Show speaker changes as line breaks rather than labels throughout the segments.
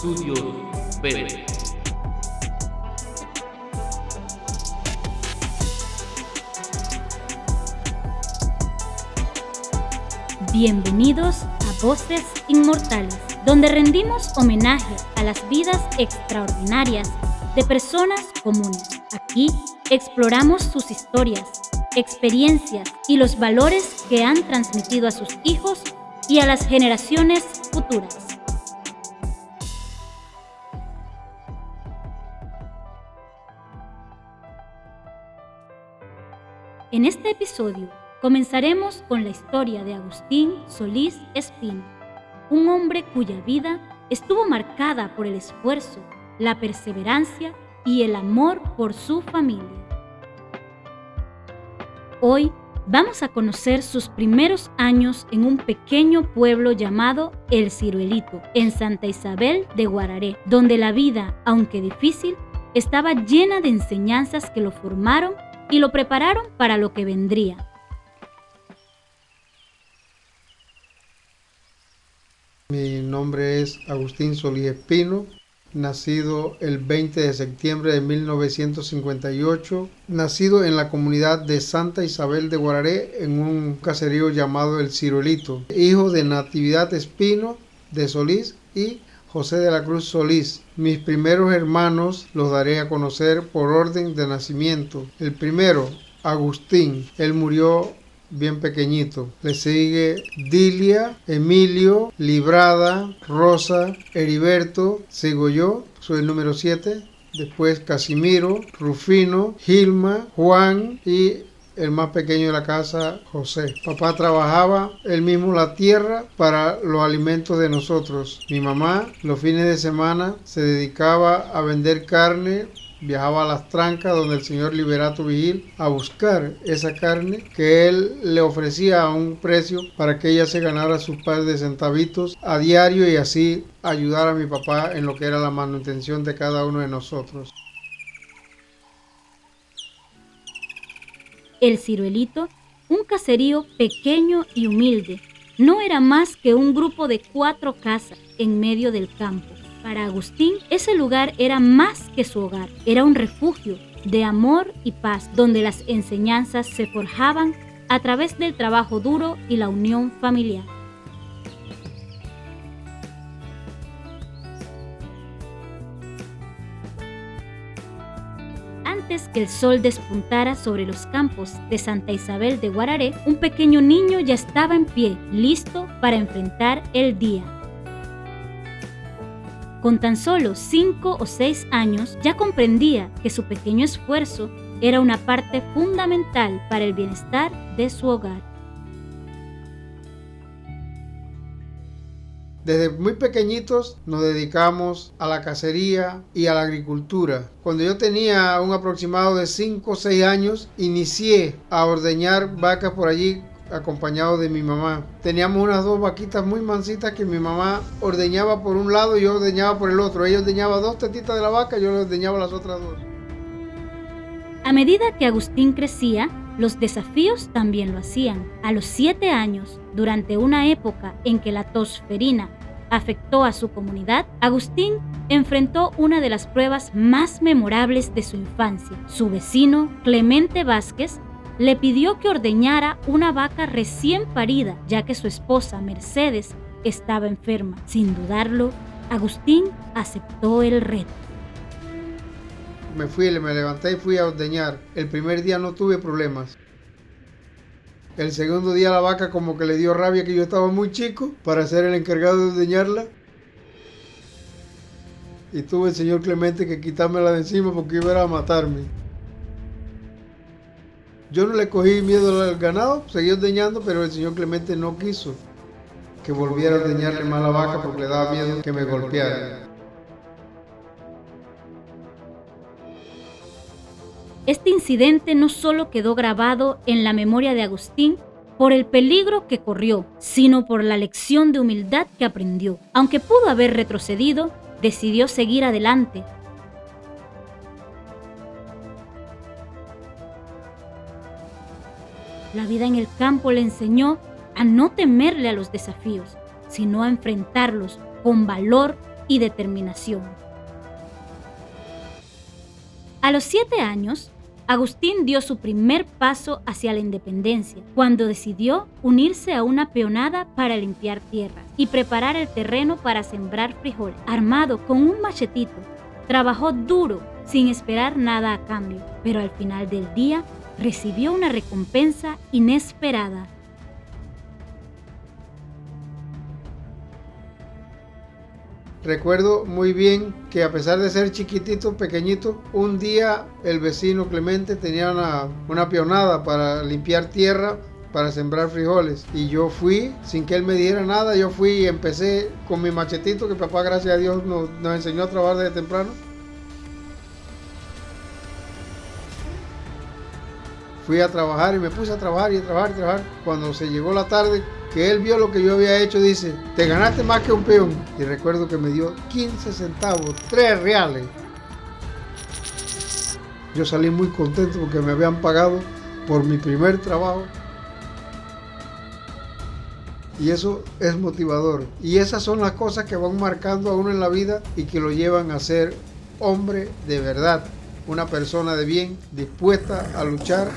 Estudios Pérez.
Bienvenidos a Voces Inmortales, donde rendimos homenaje a las vidas extraordinarias de personas comunes. Aquí exploramos sus historias, experiencias y los valores que han transmitido a sus hijos y a las generaciones futuras. En este episodio comenzaremos con la historia de Agustín Solís Espino, un hombre cuya vida estuvo marcada por el esfuerzo, la perseverancia y el amor por su familia. Hoy vamos a conocer sus primeros años en un pequeño pueblo llamado El Ciruelito, en Santa Isabel de Guararé, donde la vida, aunque difícil, estaba llena de enseñanzas que lo formaron y lo prepararon para lo que vendría.
Mi nombre es Agustín Solís Espino, nacido el 20 de septiembre de 1958, nacido en la comunidad de Santa Isabel de Guararé, en un caserío llamado El Ciruelito, hijo de Natividad Espino de Solís y José de la Cruz Solís. Mis primeros hermanos los daré a conocer por orden de nacimiento. El primero, Agustín, él murió bien pequeñito. Le sigue Dilia, Emilio, Librada, Rosa, Heriberto, sigo yo, soy el número 7. Después Casimiro, Rufino, Gilma, Juan y el más pequeño de la casa, José. Papá trabajaba él mismo la tierra para los alimentos de nosotros. Mi mamá los fines de semana se dedicaba a vender carne. Viajaba a Las Trancas, donde el señor Liberato Vigil, a buscar esa carne que él le ofrecía a un precio para que ella se ganara sus par de centavitos a diario y así ayudar a mi papá en lo que era la manutención de cada uno de nosotros.
El Ciruelito, un caserío pequeño y humilde, no era más que un grupo de 4 casas en medio del campo. Para Agustín, ese lugar era más que su hogar, era un refugio de amor y paz, donde las enseñanzas se forjaban a través del trabajo duro y la unión familiar. Antes que el sol despuntara sobre los campos de Santa Isabel de Guararé, un pequeño niño ya estaba en pie, listo para enfrentar el día. Con tan solo 5 o 6 años, ya comprendía que su pequeño esfuerzo era una parte fundamental para el bienestar de su hogar.
Desde muy pequeñitos nos dedicamos a la cacería y a la agricultura. Cuando yo tenía un aproximado de 5 o 6 años, inicié a ordeñar vacas por allí acompañado de mi mamá. Teníamos unas 2 vaquitas muy mansitas que mi mamá ordeñaba por un lado y yo ordeñaba por el otro. Ella ordeñaba 2 tetitas de la vaca y yo le ordeñaba las otras 2.
A medida que Agustín crecía, los desafíos también lo hacían. A los 7 años, durante una época en que la tos ferina afectó a su comunidad, Agustín enfrentó una de las pruebas más memorables de su infancia. Su vecino, Clemente Vázquez, le pidió que ordeñara una vaca recién parida, ya que su esposa, Mercedes, estaba enferma. Sin dudarlo, Agustín aceptó el reto.
Me levanté y fui a ordeñar. El primer día no tuve problemas. El segundo día la vaca como que le dio rabia que yo estaba muy chico para ser el encargado de ordeñarla. Y tuve el señor Clemente que quitármela de encima porque iba a matarme. Yo no le cogí miedo al ganado, seguí ordeñando, pero el señor Clemente no quiso que volviera a ordeñarle más a la vaca porque le daba miedo que me golpeara.
Este incidente no solo quedó grabado en la memoria de Agustín por el peligro que corrió, sino por la lección de humildad que aprendió. Aunque pudo haber retrocedido, decidió seguir adelante. La vida en el campo le enseñó a no temerle a los desafíos, sino a enfrentarlos con valor y determinación. A los 7 años, Agustín dio su primer paso hacia la independencia, cuando decidió unirse a una peonada para limpiar tierras y preparar el terreno para sembrar frijoles. Armado con un machetito, trabajó duro sin esperar nada a cambio, pero al final del día recibió una recompensa inesperada.
Recuerdo muy bien que a pesar de ser chiquitito, pequeñito, un día el vecino Clemente tenía una peonada para limpiar tierra, para sembrar frijoles. Y yo fui, sin que él me diera nada, yo fui y empecé con mi machetito, que papá, gracias a Dios, nos enseñó a trabajar desde temprano. Fui a trabajar y me puse a trabajar y a trabajar y a trabajar. Cuando se llegó la tarde, que él vio lo que yo había hecho, dice: te ganaste más que un peón. Y recuerdo que me dio 15 centavos, 3 reales. Yo salí muy contento porque me habían pagado por mi primer trabajo. Y eso es motivador. Y esas son las cosas que van marcando a uno en la vida y que lo llevan a ser hombre de verdad. Una persona de bien, dispuesta a luchar.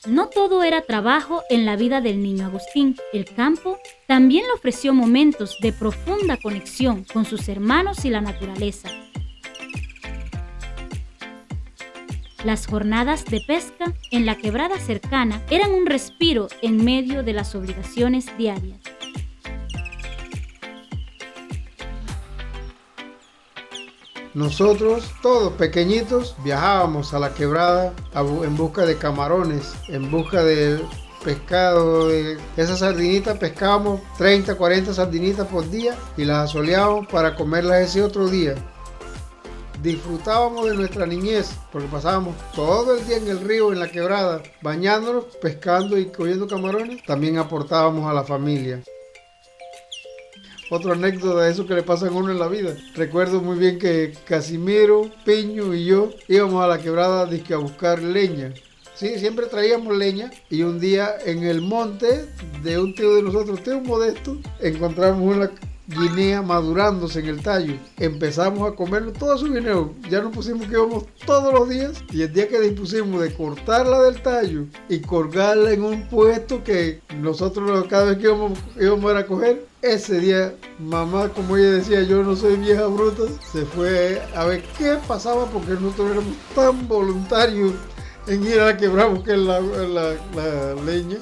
No todo era trabajo en la vida del niño Agustín. El campo también le ofreció momentos de profunda conexión con sus hermanos y la naturaleza. Las jornadas de pesca en la quebrada cercana eran un respiro en medio de las obligaciones diarias.
Nosotros, todos pequeñitos, viajábamos a la quebrada en busca de camarones, en busca de pescado, de esas sardinitas. Pescábamos 30, 40 sardinitas por día y las asoleábamos para comerlas ese otro día. Disfrutábamos de nuestra niñez porque pasábamos todo el día en el río, en la quebrada, bañándonos, pescando y cogiendo camarones. También aportábamos a la familia. Otra anécdota de eso que le pasa a uno en la vida. Recuerdo muy bien que Casimiro, Piño y yo íbamos a la quebrada a buscar leña. Sí, siempre traíamos leña y un día en el monte de un tío de nosotros, tío Modesto, encontramos una guinea madurándose en el tallo. Empezamos a comernos todo su guineo. Ya nos pusimos que íbamos todos los días y el día que dispusimos de cortarla del tallo y colgarla en un puesto que nosotros cada vez que íbamos a coger, ese día mamá, como ella decía, yo no soy vieja bruta, se fue a ver qué pasaba porque nosotros éramos tan voluntarios en ir a la quebrada a buscar la leña.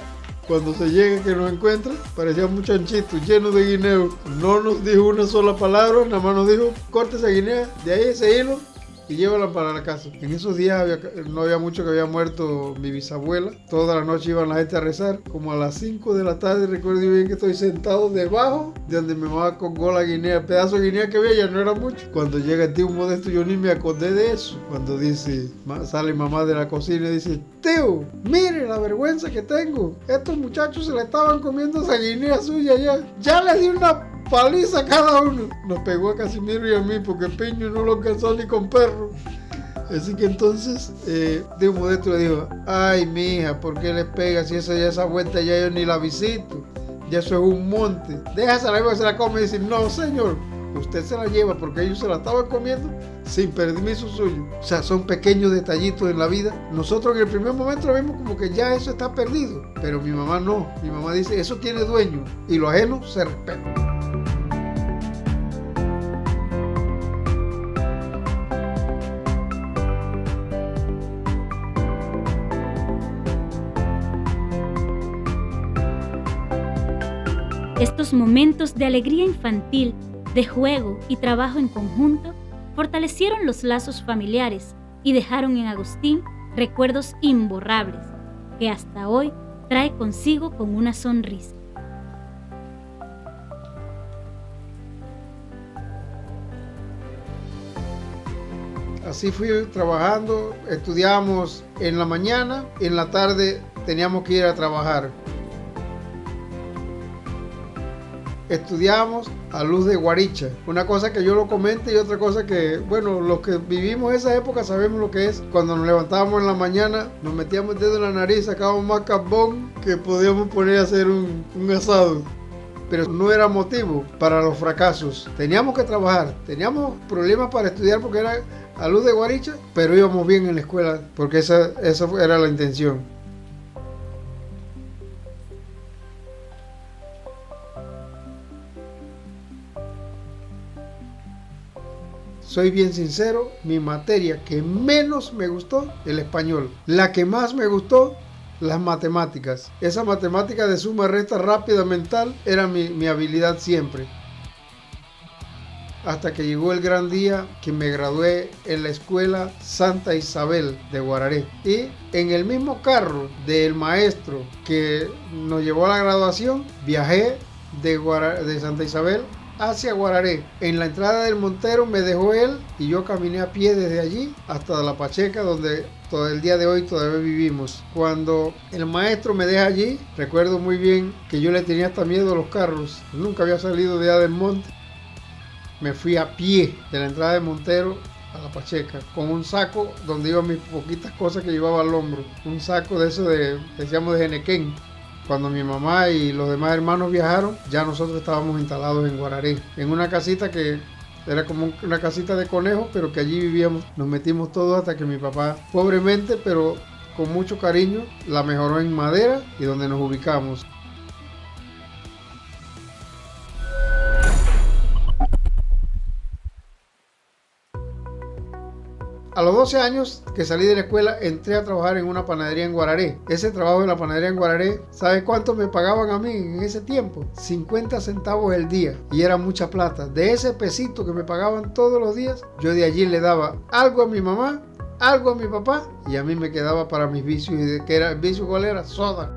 Cuando se llega que nos encuentra, parecía un chanchito lleno de guineo. No nos dijo una sola palabra, nada más nos dijo: corte esa guinea, de ahí ese hilo y llévala para la casa. En esos días no había mucho que había muerto mi bisabuela. Toda la noche iban la gente a rezar. Como a las 5 de la tarde, recuerdo bien que estoy sentado debajo de donde mi mamá colgó la guinea. El pedazo de guinea que había ya no era mucho. Cuando llega el tío Modesto, yo ni me acordé de eso. Cuando sale mamá de la cocina y dice: tío, mire la vergüenza que tengo. Estos muchachos se la estaban comiendo esa guinea suya ya. Ya les di una paliza a cada uno. Nos pegó a Casimiro y a mí porque Piño no lo alcanzó ni con perro. Así que entonces tío Modesto le dijo: ay, mija, ¿por qué les pega? Si esa vuelta ya yo ni la visito. Ya eso es un monte. Déjasela que se la come. Y dice: no, señor, usted se la lleva porque ellos se la estaban comiendo sin permiso suyo. O sea, son pequeños detallitos en la vida. Nosotros en el primer momento lo vimos como que ya eso está perdido. Pero mi mamá no. Mi mamá dice: eso tiene dueño y lo ajeno se respeta.
Estos momentos de alegría infantil, de juego y trabajo en conjunto fortalecieron los lazos familiares y dejaron en Agustín recuerdos imborrables que hasta hoy trae consigo con una sonrisa.
Así fui trabajando, estudiábamos en la mañana y en la tarde teníamos que ir a trabajar. Estudiábamos a luz de guaricha. Una cosa que yo lo comente y otra cosa que, bueno, los que vivimos esa época sabemos lo que es. Cuando nos levantábamos en la mañana, nos metíamos el dedo en la nariz, sacábamos más carbón que podíamos poner a hacer un asado. Pero no era motivo para los fracasos. Teníamos que trabajar, teníamos problemas para estudiar porque era a luz de guaricha, pero íbamos bien en la escuela porque esa era la intención. Soy bien sincero, mi materia que menos me gustó, el español. La que más me gustó, las matemáticas. Esa matemática de suma, resta rápida, mental, era mi habilidad siempre. Hasta que llegó el gran día que me gradué en la escuela Santa Isabel de Guararé. Y en el mismo carro del maestro que nos llevó a la graduación, viajé de Santa Isabel hacia Guararé. En la entrada del Montero me dejó él y yo caminé a pie desde allí hasta La Pacheca, donde todo el día de hoy todavía vivimos. Cuando el maestro me deja allí, recuerdo muy bien que yo le tenía hasta miedo a los carros. Nunca había salido de allá del monte. Me fui a pie de la entrada del Montero a La Pacheca con un saco donde iban mis poquitas cosas que llevaba al hombro. Un saco de eso decíamos de Genequén. Cuando mi mamá y los demás hermanos viajaron, ya nosotros estábamos instalados en Guararé, en una casita que era como una casita de conejos, pero que allí vivíamos. Nos metimos todos hasta que mi papá, pobremente, pero con mucho cariño, la mejoró en madera y donde nos ubicamos. A los 12 años que salí de la escuela, entré a trabajar en una panadería en Guararé. Ese trabajo en la panadería en Guararé, ¿sabe cuánto me pagaban a mí en ese tiempo? 50 centavos el día. Y era mucha plata. De ese pesito que me pagaban todos los días, yo de allí le daba algo a mi mamá, algo a mi papá, y a mí me quedaba para mis vicios. ¿Y qué era el vicio? ¿Cuál era? Soda.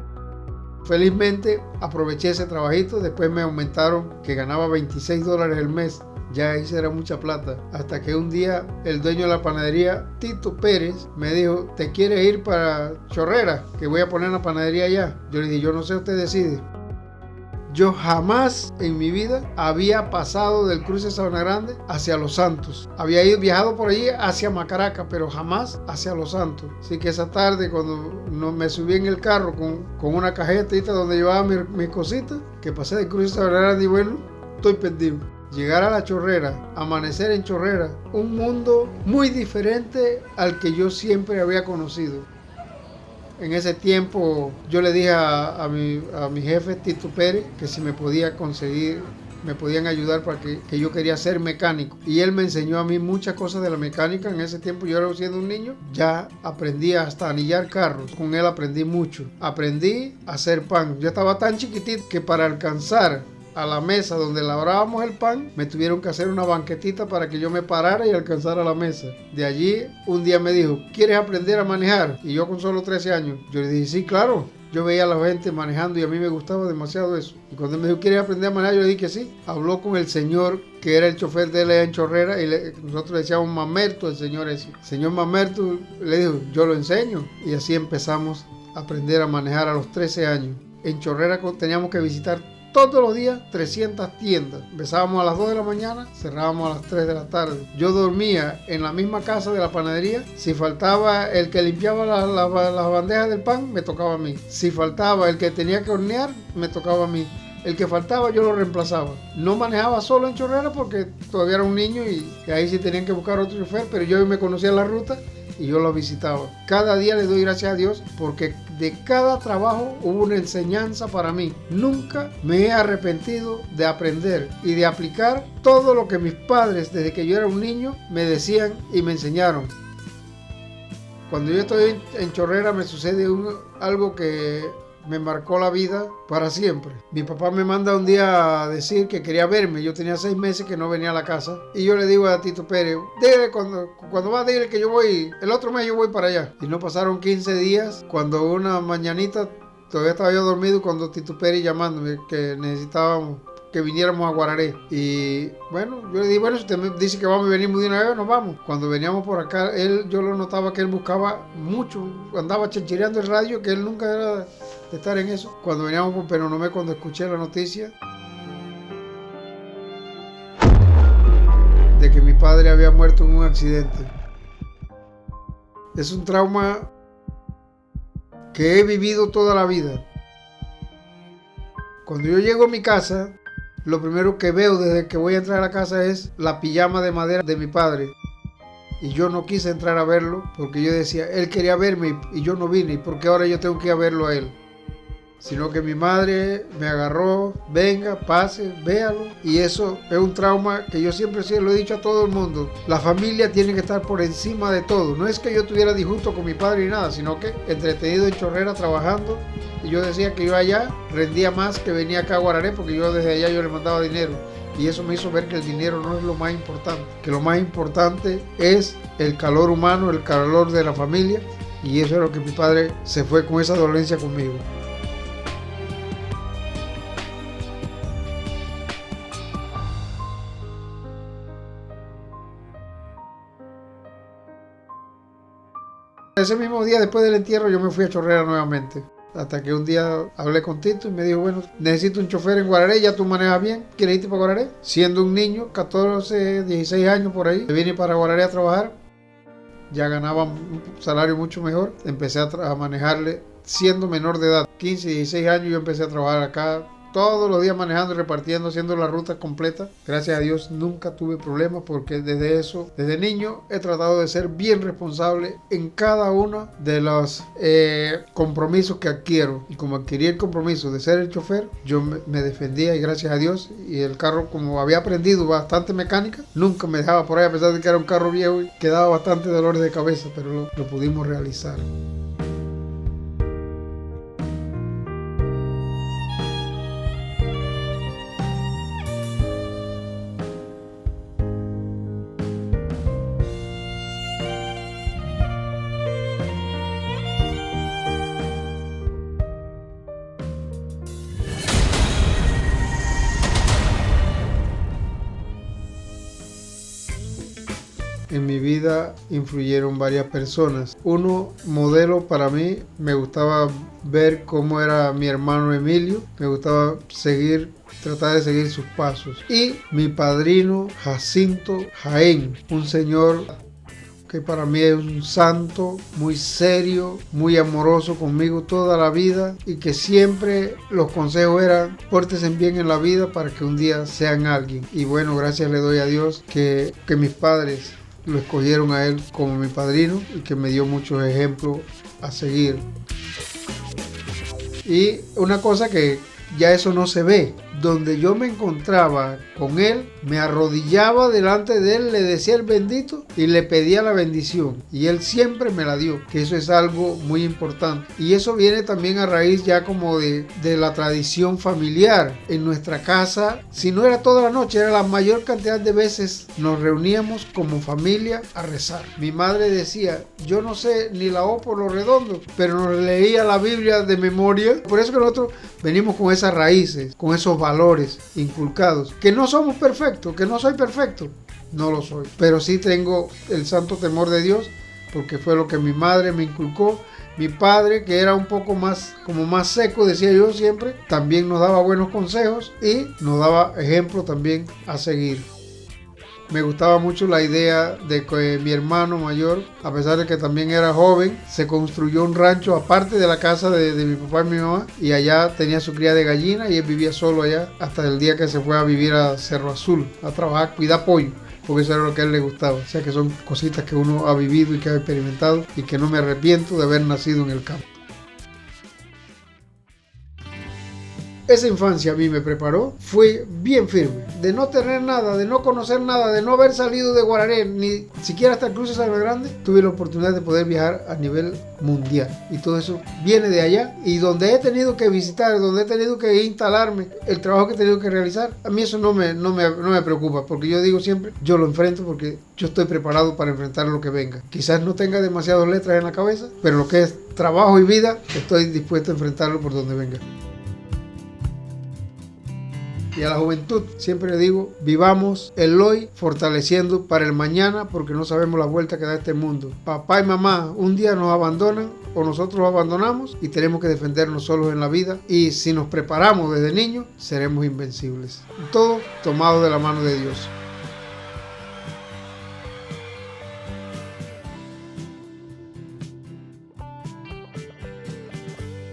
Felizmente aproveché ese trabajito. Después me aumentaron, que ganaba $26 el mes. Ya esa era mucha plata. Hasta que un día el dueño de la panadería, Tito Pérez, me dijo: ¿te quieres ir para Chorrera? Que voy a poner la panadería allá. Yo le dije: yo no sé, usted decide. Yo jamás en mi vida había pasado del cruce Sabana Grande hacia Los Santos. Había viajado por allí hacia Macaraca, pero jamás hacia Los Santos. Así que esa tarde, cuando me subí en el carro con una cajetita donde llevaba mis cositas, que pasé del cruce Sabana Grande y bueno, estoy perdido. Llegar a la Chorrera, amanecer en Chorrera, un mundo muy diferente al que yo siempre había conocido. En ese tiempo yo le dije a mi jefe Tito Pérez que si me podía conseguir, me podían ayudar para que yo quería ser mecánico. Y él me enseñó a mí muchas cosas de la mecánica. En ese tiempo yo era siendo un niño, ya aprendí hasta anillar carros. Con él aprendí mucho. Aprendí a hacer pan. Yo estaba tan chiquitito que para alcanzar a la mesa donde labrábamos el pan, me tuvieron que hacer una banquetita para que yo me parara y alcanzara la mesa. De allí, un día me dijo: ¿quieres aprender a manejar? Y yo con solo 13 años. Yo le dije: sí, claro. Yo veía a la gente manejando y a mí me gustaba demasiado eso. Y cuando él me dijo: ¿quieres aprender a manejar? Yo le dije que sí. Habló con el señor que era el chofer de él en Chorrera y nosotros le decíamos Mamerto, el señor ese. El señor Mamerto le dijo: yo lo enseño. Y así empezamos a aprender a manejar a los 13 años. En Chorrera teníamos que visitar todos los días 300 tiendas. Empezábamos a las 2 de la mañana, cerrábamos a las 3 de la tarde. Yo dormía en la misma casa de la panadería. Si faltaba el que limpiaba las bandejas del pan, me tocaba a mí. Si faltaba el que tenía que hornear, me tocaba a mí. El que faltaba yo lo reemplazaba. No manejaba solo en Chorrera porque todavía era un niño y ahí sí tenían que buscar otro chofer, pero yo me conocía la ruta y yo lo visitaba. Cada día le doy gracias a Dios porque de cada trabajo hubo una enseñanza para mí. Nunca me he arrepentido de aprender y de aplicar todo lo que mis padres desde que yo era un niño me decían y me enseñaron. Cuando yo estoy en Chorrera me sucede algo que me marcó la vida para siempre. Mi papá me manda un día a decir que quería verme. Yo tenía 6 meses que no venía a la casa. Y yo le digo a Tito Pérez, dile cuando va, dile que yo voy, el otro mes yo voy para allá. Y no pasaron 15 días cuando una mañanita, todavía estaba yo dormido, cuando Tito Pérez llamándome que necesitábamos que viniéramos a Guararé. Y bueno, yo le dije, bueno, si usted me dice que vamos a venir muy de una vez, nos vamos. Cuando veníamos por acá, yo lo notaba que él buscaba mucho, andaba chinchireando el radio, que él nunca era de estar en eso. Cuando veníamos por Penonomé, cuando escuché la noticia de que mi padre había muerto en un accidente, es un trauma que he vivido toda la vida. Cuando yo llego a mi casa, lo primero que veo desde que voy a entrar a la casa es la pijama de madera de mi padre. Y yo no quise entrar a verlo porque yo decía, él quería verme y yo no vine. ¿Y por qué ahora yo tengo que ir a verlo a él? Sino que mi madre me agarró, venga, pase, véalo. Y eso es un trauma que yo siempre lo he dicho a todo el mundo. La familia tiene que estar por encima de todo. No es que yo tuviera disgusto con mi padre ni nada, sino que entretenido en Chorrera trabajando. Y yo decía que yo allá rendía más que venía acá a Guararé, porque yo desde allá yo le mandaba dinero. Y eso me hizo ver que el dinero no es lo más importante. Que lo más importante es el calor humano, el calor de la familia. Y eso es lo que mi padre se fue con esa dolencia conmigo. Ese mismo día, después del entierro, yo me fui a Chorrera nuevamente. Hasta que un día hablé con Tito y me dijo, bueno, necesito un chofer en Guararé, ya tú manejas bien, ¿quieres irte para Guararé? Siendo un niño, 14, 16 años por ahí, me vine para Guararé a trabajar. Ya ganaba un salario mucho mejor. Empecé a manejarle siendo menor de edad, 15, 16 años, yo empecé a trabajar acá. Todos los días manejando y repartiendo, haciendo la ruta completa. Gracias a Dios nunca tuve problemas porque desde niño he tratado de ser bien responsable en cada uno de los compromisos que adquiero. Y como adquirí el compromiso de ser el chofer, yo me defendía y gracias a Dios. Y el carro, como había aprendido bastante mecánica, nunca me dejaba por ahí, a pesar de que era un carro viejo y que daba bastante dolores de cabeza, pero lo pudimos realizar. En mi vida influyeron varias personas. Uno, modelo para mí, me gustaba ver cómo era mi hermano Emilio. Me gustaba tratar de seguir sus pasos. Y mi padrino Jacinto Jaén, un señor que para mí es un santo, muy serio, muy amoroso conmigo toda la vida y que siempre los consejos eran pórtense bien en la vida para que un día sean alguien. Y bueno, gracias le doy a Dios que mis padres lo escogieron a él como mi padrino y que me dio muchos ejemplos a seguir. Y una cosa que ya eso no se ve, donde yo me encontraba con él, me arrodillaba delante de él, le decía el bendito y le pedía la bendición y él siempre me la dio, que eso es algo muy importante. Y eso viene también a raíz ya como de la tradición familiar. En nuestra casa, si no era toda la noche, era la mayor cantidad de veces nos reuníamos como familia a rezar. Mi madre decía, yo no sé ni la O por lo redondo, pero nos leía la Biblia de memoria. Por eso que nosotros venimos con esas raíces, con esos valores inculcados, que no somos perfectos, que no soy perfecto, no lo soy, pero sí tengo el santo temor de Dios, porque fue lo que mi madre me inculcó. Mi padre, que era un poco más, como más seco, decía yo siempre, también nos daba buenos consejos y nos daba ejemplo también a seguir. Me gustaba mucho la idea de que mi hermano mayor, a pesar de que también era joven, se construyó un rancho aparte de la casa de mi papá y mi mamá, y allá tenía su cría de gallina y él vivía solo allá hasta el día que se fue a vivir a Cerro Azul, a trabajar, cuidar pollo, porque eso era lo que a él le gustaba. O sea que son cositas que uno ha vivido y que ha experimentado y que no me arrepiento de haber nacido en el campo. esa infancia a mí me preparó, fue bien firme. De no tener nada, de no conocer nada, de no haber salido de Guararé, ni siquiera hasta el cruce Sabana Grande, tuve la oportunidad de poder viajar a nivel mundial. Y todo eso viene de allá. Y donde he tenido que visitar, donde he tenido que instalarme, el trabajo que he tenido que realizar, a mí eso no me preocupa, porque yo digo siempre, yo lo enfrento porque yo estoy preparado para enfrentar lo que venga. Quizás no tenga demasiadas letras en la cabeza, pero lo que es trabajo y vida, estoy dispuesto a enfrentarlo por donde venga. Y a la juventud siempre le digo, vivamos el hoy fortaleciendo para el mañana, porque no sabemos la vuelta que da este mundo. Papá y mamá un día nos abandonan o nosotros los abandonamos y tenemos que defendernos solos en la vida, y si nos preparamos desde niños seremos invencibles. Todo tomado de la mano de Dios.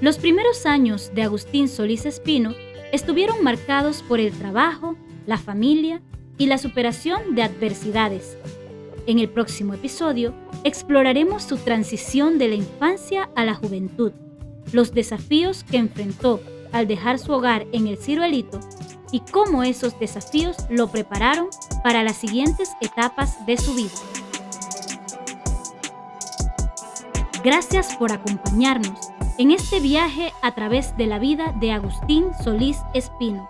Los primeros años de Agustín Solís Espino estuvieron marcados por el trabajo, la familia y la superación de adversidades. En el próximo episodio exploraremos su transición de la infancia a la juventud, los desafíos que enfrentó al dejar su hogar en el Ciruelito y cómo esos desafíos lo prepararon para las siguientes etapas de su vida. Gracias por acompañarnos en este viaje a través de la vida de Agustín Solís Espino.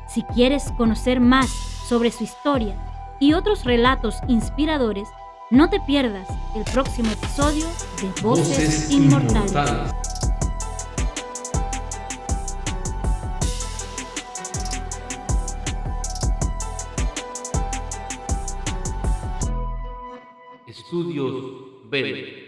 Si quieres conocer más sobre su historia y otros relatos inspiradores, no te pierdas el próximo episodio de Voces Inmortales.
Estudios Vélez.